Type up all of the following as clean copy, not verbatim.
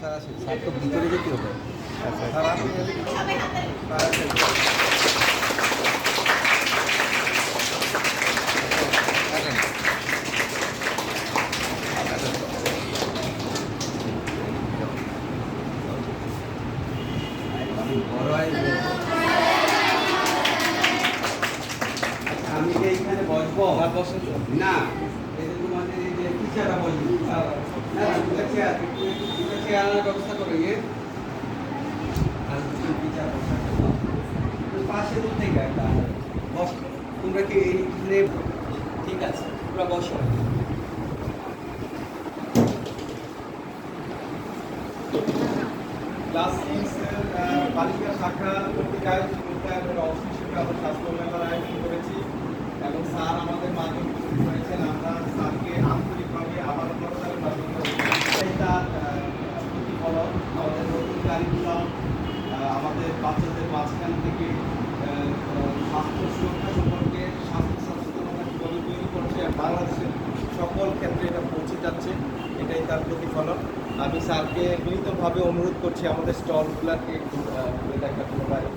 Sir আসেন, sir তো ভিতরে যেতে হবে। আচ্ছা স্যার আসেন, স্যার আসেন। আমি কি এইখানে বসবো? বসেন তো। না, এই যে তোমাদের এই যে টিচাররা বসবে। না, দুটো চেয়ার, দুটো চেয়ার আনার ব্যবস্থা করো ইয়ে। আর দুটো টিচার বসার জন্য। পাশে দূর থেকে একটা বস। তোমরা কি এইখানে? ঠিক আছে, তোমরা বসো। ক্লাস 6 বালিকা শাখা কর্তৃক আয়োজিত মূল্যায়নের অংশ হিসেবে আমরা স্বাস্থ্য মেলার আয়োজন করেছি এবং স্যার আমাদের মাঝে উপস্থিত হয়েছেন। আমরা স্যারকে আন্তরিকভাবে আবার করতালের মাধ্যমে তার প্রতিফলন আমাদের নতুন কারিকুলাম আমাদের বাচ্চাদের মাঝখান থেকে স্বাস্থ্য সুরক্ষা সম্পর্কে স্বাস্থ্য সচেতনতা কীভাবে তৈরি করছে আর বাংলাদেশের সকল ক্ষেত্রে এটা পৌঁছে যাচ্ছে, এটাই তার প্রতিফলন। আমি স্যারকে মিলিতভাবে অনুরোধ করছি আমাদের স্টলগুলোকে একটু ঘুরে দেখার জন্য বাইরে।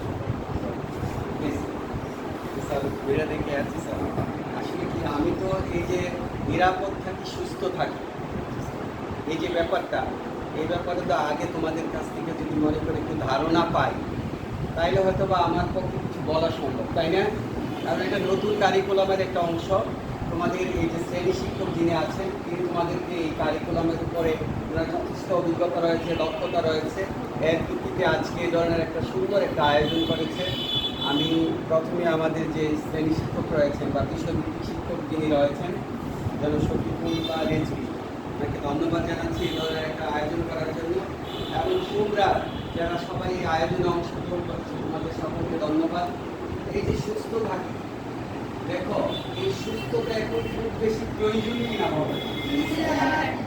স্যার ঘুরে দেখে আছি স্যার। আসলে কি আমি তো এই যে নিরাপদ থাকি, সুস্থ থাকি, এই যে ব্যাপারটা, এই ব্যাপারে তো আগে তোমাদের কাছ থেকে যদি মনে করে একটু ধারণা পাই, তাইলে হয়তো বা আমার পক্ষে কিছু বলা সম্ভব, তাই না? কারণ এটা নতুন কারিকুলামের একটা অংশ। তোমাদের এই যে শ্রেণী শিক্ষক যিনি আছেন, তিনি তোমাদেরকে এই কারিকুলামের উপরে ওনার যথেষ্ট অভিজ্ঞতা রয়েছে, দক্ষতা রয়েছে। এর ভিত্তিতে আজকে এই ধরনের একটা সুন্দর একটা আয়োজন করেছে। আমি প্রথমে আমাদের যে শ্রেণী শিক্ষক রয়েছেন বা বিষয়ভিত্তিক শিক্ষক যিনি রয়েছেন, যেন শফিকুল বা রেজবি, আপনাকে ধন্যবাদ জানাচ্ছি এই ধরনের একটা আয়োজন করার জন্য। এবং তোমরা যারা সবাই এই আয়োজনে অংশগ্রহণ করছে, তোমাদের সকলকে ধন্যবাদ। এই যে সুস্থ থাকি, দেখো এই সুস্থতা এখন খুব বেশি প্রয়োজনীয় কিনা হবে।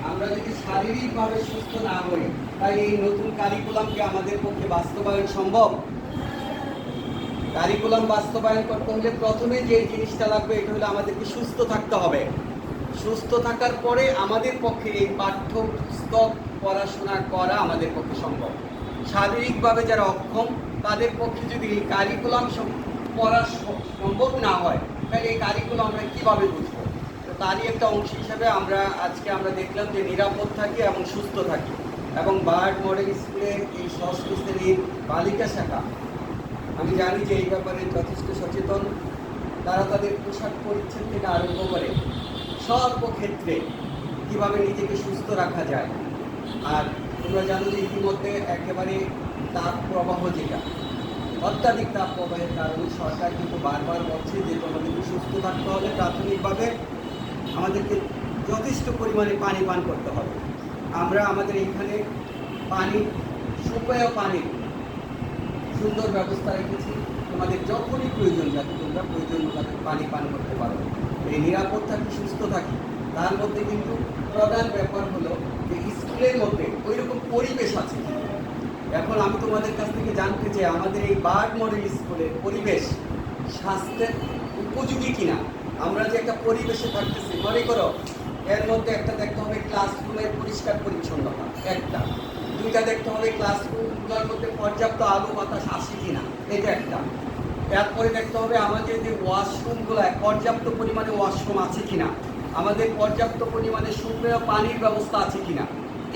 আমরা যদি শারীরিকভাবে সুস্থ না হই, তাই এই নতুন কারিকুলামকে আমাদের পক্ষে বাস্তবায়ন সম্ভব? কারিকুলাম বাস্তবায়ন করতে হলে প্রথমে যে জিনিসটা লাগবে, এটা হলো আমাদেরকে সুস্থ থাকতে হবে। সুস্থ থাকার পরে আমাদের পক্ষে এই পাঠ্যপুস্তক পড়াশোনা করা আমাদের পক্ষে সম্ভব। শারীরিকভাবে যারা অক্ষম, তাদের পক্ষে যদি এই কারিকুলাম পড়া সম্ভব না হয়, তাহলে এই কারিকুলাম আমরা কীভাবে বুঝবো? তো তারই একটা অংশ হিসাবে আমরা দেখলাম যে নিরাপদ থাকি এবং সুস্থ থাকি। এবং বার্ড মডেল স্কুলের এই ষষ্ঠ শ্রেণীর বালিকা শাখা, আমি জানি যে এই ব্যাপারে যথেষ্ট সচেতন। তারা তাদের পোশাক পরিচ্ছদ থেকে আরম্ভ করে সর্বক্ষেত্রে কীভাবে নিজেকে সুস্থ রাখা যায়। আর তোমরা জানো যে ইতিমধ্যে একেবারে তাপ প্রবাহ, যেটা অত্যাধিক তাপ প্রবাহের কারণে সরকার কিন্তু বারবার বলছে যে তোমাদেরকে সুস্থ থাকতে হলে প্রাথমিকভাবে আমাদেরকে যথেষ্ট পরিমাণে পানি পান করতে হবে। আমরা আমাদের এইখানে পানি, সুপেয় পানি সুন্দর ব্যবস্থা রেখেছি। তোমাদের যখনই প্রয়োজন, যাতে তোমরা প্রয়োজন মতো পানি পান করতে পারো। এই নিরাপদ থাকি, সুস্থ থাকি, তার মধ্যে কিন্তু প্রধান ব্যাপার হলো যে স্কুলের মধ্যে ওই রকম পরিবেশ আছে। এখন আমি তোমাদের কাছ থেকে জানতে চাই, আমাদের এই বার্ড মডেল স্কুলের পরিবেশ স্বাস্থ্যের উপযোগী কিনা। আমরা যে একটা পরিবেশে থাকতেছি, মনে করো এর মধ্যে একটা দেখতে হবে ক্লাসরুমের পরিষ্কার পরিচ্ছন্নতা, একটা। দুইটা দেখতে হবে ক্লাসরুমগুলোর মধ্যে পর্যাপ্ত আলো বাতাস আসে কিনা, এটা একটা। এরপরে দেখতে হবে আমাদের যে ওয়াশরুমগুলো পর্যাপ্ত পরিমাণে ওয়াশরুম আছে কিনা, আমাদের পর্যাপ্ত পরিমাণে সুপেয় পানির ব্যবস্থা আছে কিনা।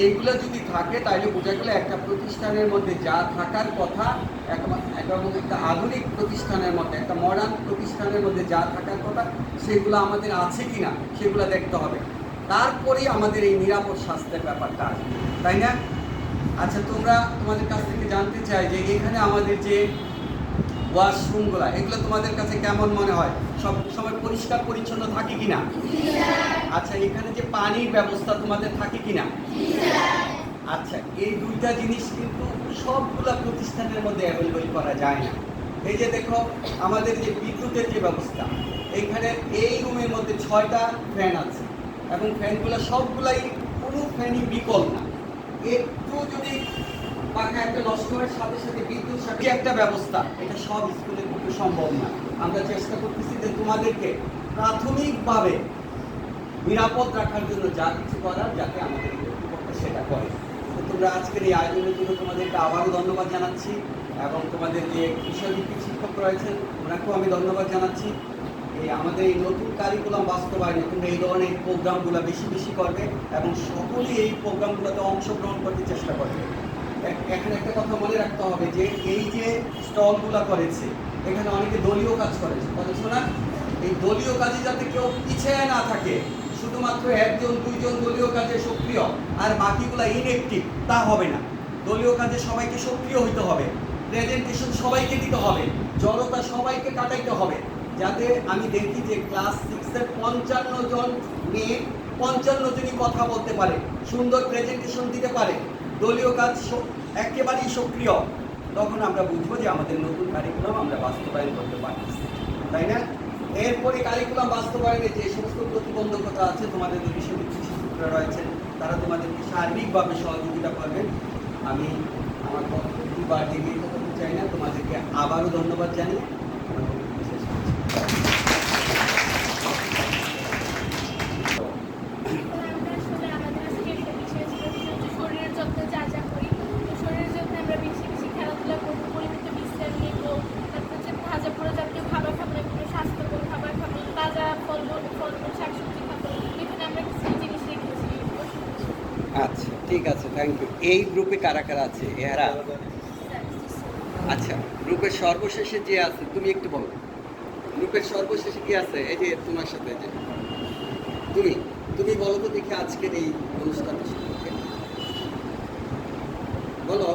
এইগুলো যদি থাকে, তাহলে বোঝা গেলে একটা প্রতিষ্ঠানের মধ্যে যা থাকার কথা, একটা আধুনিক প্রতিষ্ঠানের মধ্যে, একটা মডার্ন প্রতিষ্ঠানের মধ্যে যা থাকার কথা, সেগুলো আমাদের আছে কিনা সেগুলো দেখতে হবে। তারপরেই আমাদের এই নিরাপদ স্বাস্থ্যের ব্যাপারটা আসবে, তাই না? আচ্ছা, তোমাদের কাছ থেকে জানতে চাই যে এখানে আমাদের যে ওয়াশরুমগুলো, এগুলো তোমাদের কাছে কেমন মনে হয়? সব সময় পরিষ্কার পরিচ্ছন্ন থাকে কিনা? আচ্ছা, এখানে যে পানির ব্যবস্থা তোমাদের থাকে কিনা? আচ্ছা, এই দুইটা জিনিস কিন্তু সবগুলা প্রতিষ্ঠানের মধ্যে অ্যাভেলেবল করা যায় না। এই যে দেখো, আমাদের যে বিদ্যুতের যে ব্যবস্থা, এইখানে এই রুমের মধ্যে 6টা ফ্যান আছে এবং ফ্যানগুলো সবগুলাই, কোনো ফ্যানই বিকল না। একটু যদি পাখা একটা নষ্ট হওয়ার সাথে সাথে বিদ্যুৎ সাথে একটা ব্যবস্থা, এটা সব স্কুলের পক্ষে সম্ভব না। আমরা চেষ্টা করতেছি যে তোমাদেরকে প্রাথমিকভাবে নিরাপদ রাখার জন্য যা কিছু করার, যাতে আমাদের কর্তৃপক্ষ সেটা করে। তো তোমরা তোমরা আজকের এই আয়োজনের জন্য তোমাদেরকে আবারও ধন্যবাদ জানাচ্ছি এবং তোমাদের যে বিষয়ভিত্তিক শিক্ষক রয়েছেন ওনাকেও আমি ধন্যবাদ জানাচ্ছি। এই আমাদের এই নতুন কারিকুলাম বাস্তবায়নে তোমরা এই ধরনের প্রোগ্রামগুলো বেশি বেশি করবে এবং সকলেই এই প্রোগ্রামগুলোতে অংশগ্রহণ করতে চেষ্টা করবে। এখানে একটা কথা মনে রাখতে হবে যে এই যে স্টলগুলো করেছে এখানে অনেকে দলীয় কাজ করেছে, বলেছো না? এই দলীয় কাজে যাতে কেউ পিছিয়ে না থাকে, শুধুমাত্র একজন দুইজন দলীয় কাজে সক্রিয় আর বাকিগুলা ইনঅ্যাক্টিভ, তা হবে না। দলীয় কাজে সবাইকে সক্রিয় হইতে হবে, প্রেজেন্টেশন সবাইকে দিতে হবে, জড়তা সবাইকে কাটাইতে হবে, যাতে আমি দেখি যে ক্লাস 6-এর 55 জন মেয়ে 55 জনই কথা বলতে পারে, সুন্দর প্রেজেন্টেশন দিতে পারে, দলীয় কাজ একেবারেই সক্রিয়। তখন আমরা বুঝবো যে আমাদের নতুন কারিকুলাম আমরা বাস্তবায়ন করতে পারছি, তাই না? এরপরে কারিকুলাম বাস্তবায়নে যে সমস্ত প্রতিবন্ধকতা আছে, তোমাদের যে বিষয়ভিত্তিক শিক্ষকরা রয়েছেন তারা তোমাদেরকে সার্বিকভাবে সহযোগিতা করবেন। আমি আমার বক্তব্য বা ডিগ্রি করতে চাই না, তোমাদেরকে আবারও ধন্যবাদ জানিয়ে আমার বক্তব্য শেষ করছি। শরীরের যত্ন যা যা করি, তো শরীরের যত্নে আমরা বেশি বেশি খেলাধুলা করবো, পরিমিত বিশ্রাম নেব, তারপর হচ্ছে ভাজা পোড়া জাতীয় খাবার খাবো, এগুলো স্বাস্থ্যকর খাবার খাবো, তাজা ফলমূল শাকসবজি খাবো, এখানে আমরা কিছু জিনিস রেখেছি। আচ্ছা, ঠিক আছে, থ্যাংক ইউ। এই গ্রুপে কারা কারা আছে এরা? আচ্ছা, গ্রুপের সর্বশেষে যে আছে তুমি একটু বলো, গ্রুপের সর্বশেষে কি আছে? এই যে তোমার সাথে যে তুমি বলো তো দেখি আজকের এই অনুষ্ঠানটা সম্পর্কে বলো।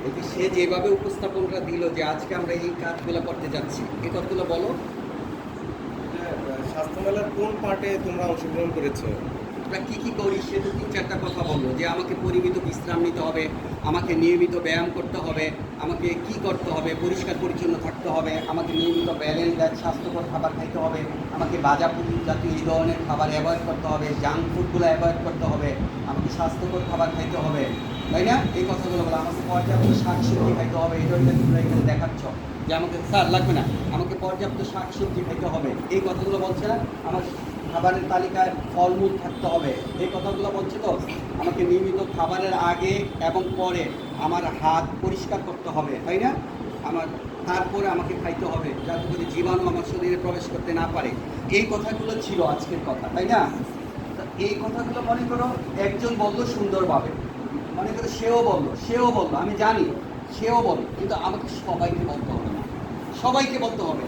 এই যে সে যেভাবে উপস্থাপনটা দিল যে আজকে আমরা এই কাজগুলো করতে যাচ্ছি, এই কথাগুলো বলো। স্বাস্থ্য মেলার কোন পার্টে তোমরা অংশগ্রহণ করেছো? আমরা কী কী করি সে তো 3-4টা কথা বললো, যে আমাকে পরিমিত বিশ্রাম নিতে হবে, আমাকে নিয়মিত ব্যায়াম করতে হবে, আমাকে কি করতে হবে, পরিষ্কার পরিচ্ছন্ন থাকতে হবে, আমাকে নিয়মিত ব্যালেন্স ডায়েট স্বাস্থ্যকর খাবার খাইতে হবে, আমাকে বাজা পুরি জাতীয় এই ধরনের খাবার অ্যাভয়েড করতে হবে, জাঙ্ক ফুডগুলো অ্যাভয়েড করতে হবে, আমাকে স্বাস্থ্যকর খাবার খাইতে হবে, তাই না? এই কথাগুলো বলো। আমাকে পর্যাপ্ত শাকসবজি খাইতে হবে, এই ধরনের তোমরা এখানে দেখাচ্ছ যে আমাকে স্যার লাগবে না, আমাকে পর্যাপ্ত শাকসবজি খাইতে হবে, এই কথাগুলো বলছে না? আমার খাবারের তালিকায় ফলমূল থাকতে হবে, এই কথাগুলো বলছে তো? আমাকে নিয়মিত খাবারের আগে এবং পরে আমার হাত পরিষ্কার করতে হবে, তাই না? তারপরে আমাকে খাইতে হবে যাতে করে জীবাণু আমার শরীরে প্রবেশ করতে না পারে। এই কথাগুলো ছিল আজকের কথা, তাই না? এই কথাগুলো মনে করো একজন বললো সুন্দরভাবে, মনে করো সেও বললো, আমি জানি সেও বললো, কিন্তু আমাকে সবাইকে বলতে হবে না, সবাইকে বলতে হবে।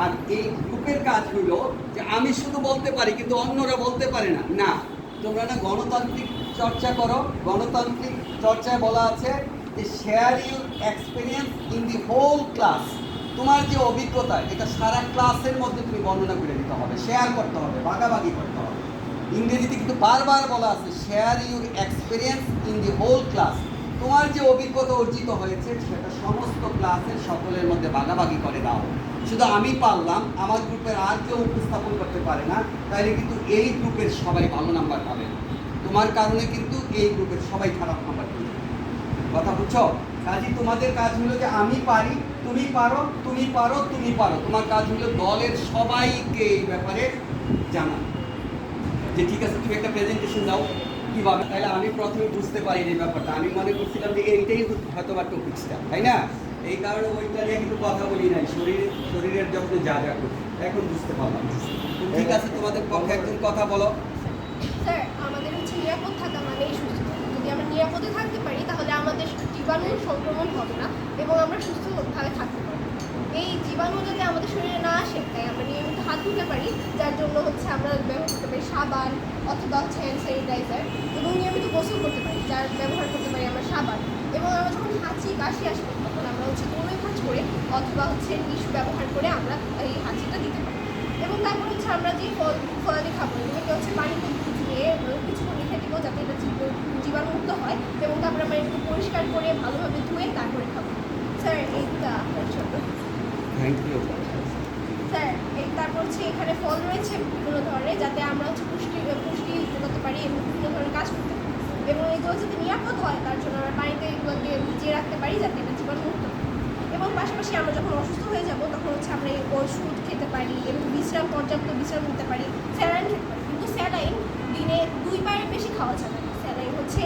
আর এই গ্রুপের কাজ হলো যে আমি শুধু বলতে পারি কিন্তু অন্যরা বলতে পারে না। না, তোমরা না গণতান্ত্রিক চর্চা করো। গণতান্ত্রিক চর্চায় বলা আছে যে share your experience in the whole class. তোমার যে অভিজ্ঞতা এটা সারা ক্লাসের মধ্যে তুমি বর্ণনা করে দিতে হবে, শেয়ার করতে হবে, ভাগাভাগি করতে হবে। ইংরেজিতে কিন্তু বারবার বলা আছে share your experience in the whole class. তোমার যে অভিজ্ঞতা অর্জিত হয়েছে সেটা সমস্ত ক্লাসের সকলের মধ্যে ভাগাভাগি করে দাও। শুধু আমি পারলাম, আমার গ্রুপের আর কেউ উপস্থাপন করতে পারে না, তাইলে কিন্তু এই গ্রুপের সবাই ভালো নাম্বার পাবে না। তোমার কারণে কিন্তু এই গ্রুপের সবাই খারাপ নাম্বার পাবে। কথা বুঝছো? কাজে তোমাদের কাজ হলো যে আমি পারি, তুমি পারো, তুমি পারো, তুমি পারো। তোমার কাজ হলো দলের সবাইকে এই ব্যাপারে জানা যে ঠিক আছে তুমি একটা প্রেজেন্টেশন দাও কীভাবে। তাহলে আমি প্রথমে বুঝতে পারি এই ব্যাপারটা, আমি মনে করছিলাম যে এইটাই হয়তো বা টপিক্সটা, তাই না? এই কারণে ওইটা নিয়ে কিন্তু কথা বলি নাই, শরীরের যত্ন যা যা করি, এখন বুঝতে পারলাম। ঠিক আছে, তোমাদের পক্ষে একজন কথা বলো। স্যার, আমাদের হচ্ছে নিরাপদ থাকা মানেই সুস্থ। যদি আমরা নিরাপদে থাকতে পারি তাহলে আমাদের জীবাণু সংক্রমণ হবে না এবং আমরা সুস্থভাবে থাকতে পারি। এই জীবাণু যাতে আমাদের শরীরে না আসে তাই আমরা নিয়মিত হাত ধুতে পারি, যার জন্য হচ্ছে আমরা ব্যবহার করতে পারি সাবান অথবা হচ্ছে হ্যান্ড স্যানিটাইজার, এবং নিয়মিত গোসল করতে পারি, যার ব্যবহার করতে পারি আমরা সাবান। এবং আমরা যখন হাঁচি কাশি আসবে তখন আমরা হচ্ছে কোনো কাজ করে অথবা হচ্ছে টিস্যু ব্যবহার করে আমরা এই হাঁচিটা দিতে পারি। এবং তারপর হচ্ছে আমরা যে ফলাদি খাবো এগুলোকে হচ্ছে পানিতে ভিজিয়ে কিছুক্ষণ রেখে দিব যাতে এটা জীবাণুমুক্ত হয়, এবং তারপরে আমরা এটাকে পরিষ্কার করে ভালোভাবে ধুয়ে তারপরে খাবো। স্যার এইটা আপনার জন্য। থ্যাংক ইউ স্যার, তারপর হচ্ছে এখানে ফল রয়েছে বিভিন্ন ধরনের, যাতে আমরা হচ্ছে পুষ্টি করতে পারি এবং বিভিন্ন ধরনের কাজ করতে পারি, এবং এগুলো যাতে নিরাপদ হয় তার জন্য আমরা পানিতে এগুলোকে ভিজিয়ে রাখতে পারি যাতে এটা জীবাণুমুক্ত হয়। এবং পাশাপাশি আমরা যখন অসুস্থ হয়ে যাব তখন হচ্ছে আমরা এই ওষুধ খেতে পারি এবং পর্যাপ্ত বিশ্রাম নিতে পারি, স্যালাইন খেতে পারি। কিন্তু স্যালাইন দিনে 2 বারের বেশি খাওয়া যাবে না। স্যালাইন হচ্ছে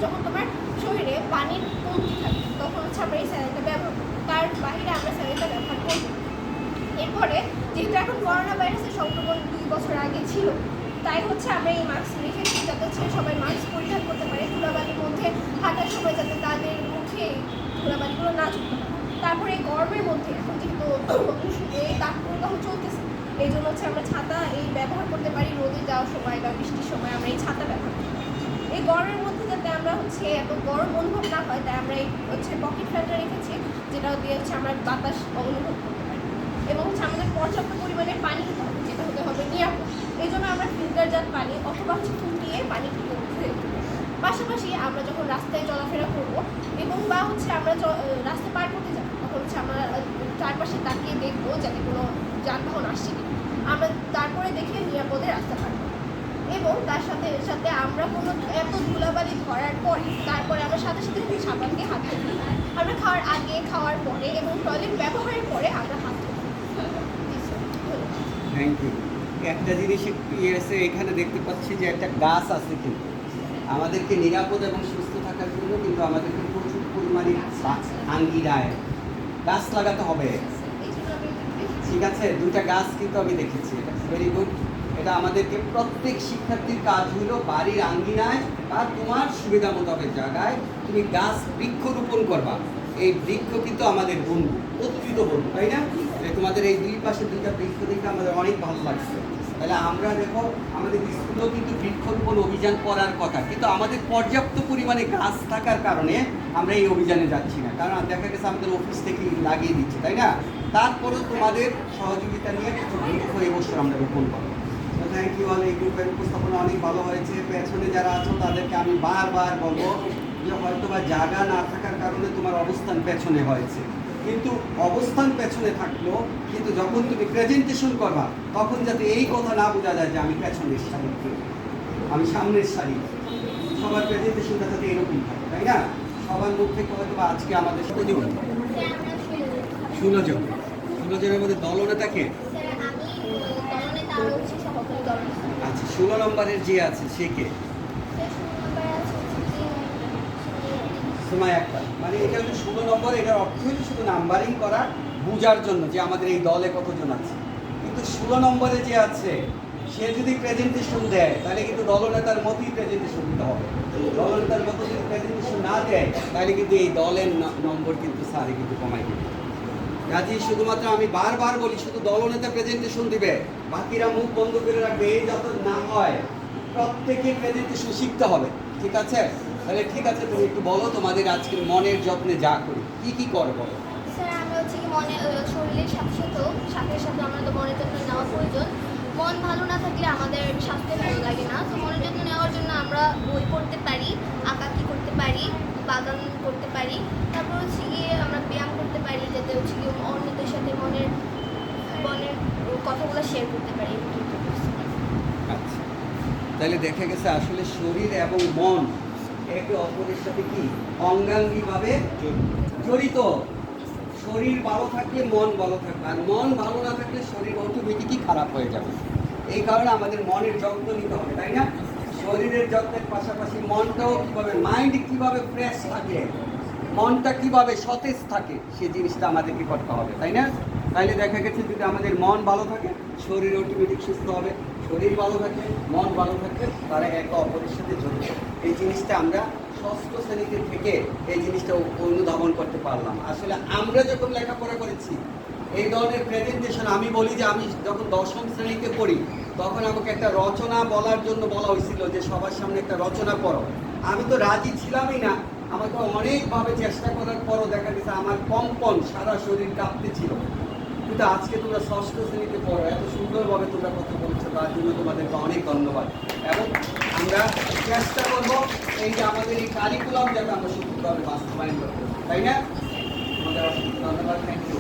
যখন তোমার শরীরে পানির কমতি থাকে তখন হচ্ছে আমরা এই স্যালাইনটা ব্যবহার করি, তার বাইরে আমরা স্যালাইনটা ব্যবহার করব। এরপরে যেহেতু এখন করোনা ভাইরাসের সংক্রমণ 2 বছর আগে ছিল, তাই হচ্ছে আমরা এই মাস্ক রেখেছি যাতে হচ্ছে সবাই মাস্ক পরিধান করতে পারে, ধুলাবালির মধ্যে হাঁটার সময় যাতে তাদের মুখে ধুলাবালিগুলো না ঢুকতে পারে। তারপরে এই গরমের মধ্যে এখন যেহেতু এই তাপপ্রবাহ চলতেছে, এই জন্য হচ্ছে আমরা ছাতা এই ব্যবহার করতে পারি, রোদে যাওয়ার সময় বা বৃষ্টির সময় আমরা এই ছাতা ব্যবহার করতে পারি। এই গরমের মধ্যে যাতে আমরা হচ্ছে এত গরম অনুভব না হয়, তাই আমরা এই হচ্ছে পকেট ফ্যানটা রেখেছি, যেটা দিয়ে হচ্ছে আমরা বাতাস অনুভব করতে পারি। এবং হচ্ছে আমাদের পর্যাপ্ত পরিমাণে পানি খেতে হবে, যেটা হতে হবে নিরাপদ। এই জন্য আমরা ফিল্টারজাত পানি অথবা হচ্ছে ফুটিয়ে পানি খেতে হবে। পাশাপাশি আমরা যখন রাস্তায় চলাফেরা করব এবং বা হচ্ছে আমরা রাস্তা পার করতে যাব, তখন হচ্ছে আমরা চারপাশে তাকিয়ে দেখবো যাতে কোনো যানবাহন আসছে কিনা, আমরা তারপরে দেখে নিরাপদে রাস্তা পার করব। এবং তার সাথে সাথে আমরা কোনো এত ধুলাবালি ধরার পরে তারপরে আমরা সাথে সাথে সাবান দিয়ে হাত ধুই। আমরা খাওয়ার আগে, খাওয়ার পরে এবং টয়লেট ব্যবহারের পরে আমরা হাত ধুই। Thank you. একটা জিনিস একটু এসে এখানে দেখতে পাচ্ছি যে একটা গাছ আছে, কিন্তু আমাদেরকে নিরাপদ এবং সুস্থ থাকার জন্য কিন্তু আমাদেরকে প্রচুর পরিমাণে আঙ্গিনায় গাছ লাগাতে হবে। ঠিক আছে, 2টা গাছ কিন্তু আমি দেখেছি, এটা ভেরি গুড। এটা আমাদেরকে প্রত্যেক শিক্ষার্থীর কাজ হলো বাড়ির আঙ্গিনায় বা তোমার সুবিধা মোতাবেক জায়গায় তুমি গাছ বৃক্ষরোপণ করবা। এই বৃক্ষ কিন্তু আমাদের বন্ধু, প্রকৃত বন্ধু, তাই না? তোমাদের এই 2 পাশে 2টা বৃক্ষ দেখে আমাদের অনেক ভালো লাগছে। তাহলে আমরা দেখো আমাদের স্কুলেও কিন্তু বৃক্ষরোপণ অভিযান করার কথা, কিন্তু আমাদের পর্যাপ্ত পরিমাণে গাছ থাকার কারণে আমরা এই অভিযানে যাচ্ছি না, কারণ দেখা গেছে আমাদের অফিস থেকে লাগিয়ে দিচ্ছে, তাই না? তারপরেও তোমাদের সহযোগিতা নিয়ে কিছু বৃক্ষ এবছর আমরা রোপণ করবো। তো থ্যাংক ইউ অল। এই গ্রুপের উপস্থাপনা অনেক ভালো হয়েছে। পেছনে যারা আছো তাদেরকে আমি বারবার বলবো যে হয়তো বা জায়গা না থাকার কারণে তোমার অবস্থান পেছনে হয়েছে, কিন্তু অবস্থান পেছনে থাকলো, কিন্তু যখন তুমি প্রেজেন্টেশন করবা তখন যাতে এই কথা না বোঝা যায় যে আমি পেছনের সারি, আমি সামনের সারি। সবার প্রেজেন্টেশনটা যাতে এরকম থাকে, তাই না? সবার মুখ থেকে হয়তো বা আজকে আমাদের 16 জনের মধ্যে দলনেতাকে আচ্ছা 16 নম্বরের যে আছে সে কে? সময় একটা, মানে এটা হচ্ছে 16 নম্বর। এটার অর্থ হচ্ছে শুধু নাম্বারিং করা, বোঝার জন্য যে আমাদের এই দলে কতজন আছে। কিন্তু 16 নম্বরে যে আছে সে যদি প্রেজেন্টেশন দেয় তাহলে কিন্তু দলনেতার মতোই প্রেজেন্টেশন দিতে হবে। দলনেতার মতো যদি প্রেজেন্টেশন না দেয় তাহলে কিন্তু এই দলের নম্বর কিন্তু স্যারে কিন্তু কমাই দেবে। কাজে শুধুমাত্র আমি বারবার বলি শুধু দলনেতা প্রেজেন্টেশন দিবে, বাকিরা মুখ বন্ধ করে রাখবে, এই যত না হয় প্রত্যেকে প্রেজেন্টেশন শিখতে হবে। ঠিক আছে? তাহলে ঠিক আছে, তুমি একটু বলো তোমাদের আজকের মনের যত্নে যা করি কি করো বলো। স্যার আমরা হচ্ছে কি শরীরের সাথে সাথে আমাদের মনের যত্ন নেওয়া প্রয়োজন। মন ভালো না থাকলে আমাদের স্বাস্থ্য ভালো লাগে না। তো মনের যত্ন নেওয়ার জন্য আমরা বই পড়তে পারি, আঁকাকি করতে পারি, বাগান করতে পারি, তারপর হচ্ছে গিয়ে আমরা ব্যায়াম করতে পারি, যাতে হচ্ছে গিয়ে অন্যদের সাথে মনের কথাগুলো শেয়ার করতে পারি। আচ্ছা, তাহলে দেখা গেছে আসলে শরীর এবং মন একে অপরের সাথে কি অঙ্গাঙ্গিভাবে জড়িত। শরীর ভালো থাকলে মন ভালো থাকবে, আর মন ভালো না থাকলে শরীর অটোমেটিকই খারাপ হয়ে যাবে। এই কারণে আমাদের মনের যত্ন নিতে হবে, তাই না? শরীরের যত্নের পাশাপাশি মনটাও কীভাবে, মাইন্ড কীভাবে ফ্রেশ থাকে, মনটা কীভাবে সতেজ থাকে, সে জিনিসটা আমাদেরকে করতে হবে, তাই না? তাইলে দেখা গেছে যদি আমাদের মন ভালো থাকে শরীর অটোমেটিক সুস্থ হবে, শরীর ভালো থাকে মন ভালো থাকে, তারা একে অপরের সাথে জড়িত। এই জিনিসটা আমরা 6ষ্ঠ শ্রেণীতে থেকে এই জিনিসটা অনুধাবন করতে পারলাম। আসলে আমরা যখন লেখাপড়া করেছি এই ধরনের প্রেজেন্টেশন, আমি বলি যে আমি যখন 10ম শ্রেণীতে পড়ি তখন আমাকে একটা রচনা বলার জন্য বলা হয়েছিল যে সবার সামনে একটা রচনা পড়ো। আমি তো রাজি ছিলামই না, আমাকে অনেকভাবে চেষ্টা করার পরও দেখা গেছে আমার কম্পন সারা শরীর কাঁপতে ছিল। কিন্তু আজকে তোমরা 6ষ্ঠ শ্রেণীতে পড়ো, এত সুন্দরভাবে তোমরা কথা বলছো, তার জন্য তোমাদেরকে অনেক ধন্যবাদ। এবং আমরা চেষ্টা করবো এই যে আমাদের এই কারিকুলাম যাতে আমরা সঠিকভাবে বাস্তবায়ন করতে, তাই না? আমাদের অসংখ্য ধন্যবাদ, থ্যাংক ইউ।